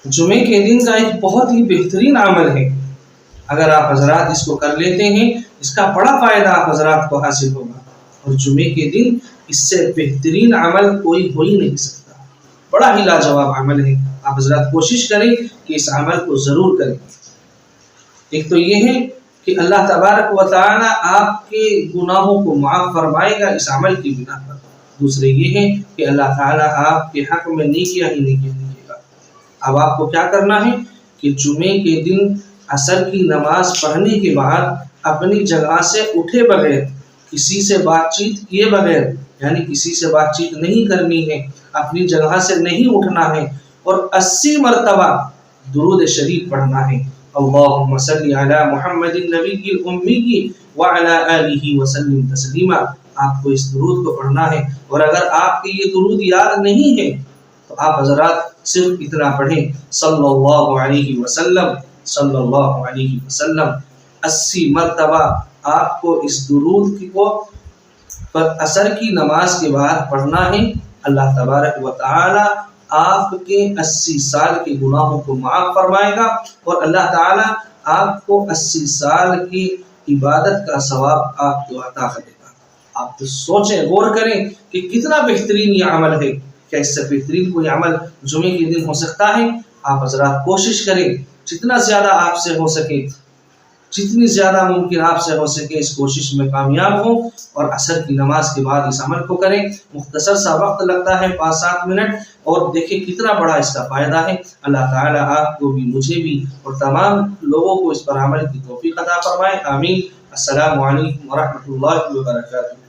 جمعے کے دن کا ایک بہت ہی بہترین عمل ہے، اگر آپ حضرات اس کو کر لیتے ہیں اس کا بڑا فائدہ آپ حضرات کو حاصل ہوگا، اور جمعے کے دن اس سے بہترین عمل کوئی ہو ہی نہیں سکتا، بڑا ہی لاجواب عمل ہے۔ آپ حضرات کوشش کریں کہ اس عمل کو ضرور کریں۔ ایک تو یہ ہے کہ اللہ تبارک و تعالی آپ کے گناہوں کو معاف فرمائے گا اس عمل کی بنا پر، دوسرے یہ ہے کہ اللہ تعالی آپ کے حق میں نیکیاں ہی نیکیاں لکھے گا۔ اب آپ کو کیا کرنا ہے کہ جمعے کے دن عصر کی نماز پڑھنے کے بعد اپنی جگہ سے اٹھے بغیر، کسی سے بات چیت کیے بغیر، یعنی کسی سے بات چیت نہیں کرنی ہے، اپنی جگہ سے نہیں اٹھنا ہے، اور 80 مرتبہ درود شریف پڑھنا ہے۔ اللہم صلی علی محمد النبی الامی وعلی آلہ وسلم تسلیما۔ آپ کو اس درود کو پڑھنا ہے، اور اگر آپ کے یہ درود یاد نہیں ہے تو آپ حضرات صرف اتنا پڑھیں، صلی اللہ علیہ وسلم صلی اللہ علیہ وسلم۔ 80 مرتبہ آپ کو اس درود کو عصر کی نماز کے بعد پڑھنا ہے۔ اللہ تبارک و تعالی آپ کے 80 سال کے گناہوں کو معاف فرمائے گا، اور اللہ تعالی آپ کو 80 سال کی عبادت کا ثواب آپ کو عطا کرے گا۔ آپ تو سوچیں، غور کریں کہ کتنا بہترین یہ عمل ہے۔ کیا اس سے بہترین کوئی عمل جمعے کے دن ہو سکتا ہے؟ آپ حضرات کوشش کریں، جتنا زیادہ آپ سے ہو سکے، جتنی زیادہ ممکن آپ سے ہو سکے اس کوشش میں کامیاب ہوں، اور عصر کی نماز کے بعد اس عمل کو کریں۔ مختصر سا وقت لگتا ہے، 5-7 منٹ، اور دیکھیں کتنا بڑا اس کا فائدہ ہے۔ اللہ تعالی آپ کو بھی، مجھے بھی، اور تمام لوگوں کو اس پر عمل کی توفیق عطا فرمائے، آمین۔ السلام علیکم ورحمۃ اللہ وبرکاتہ۔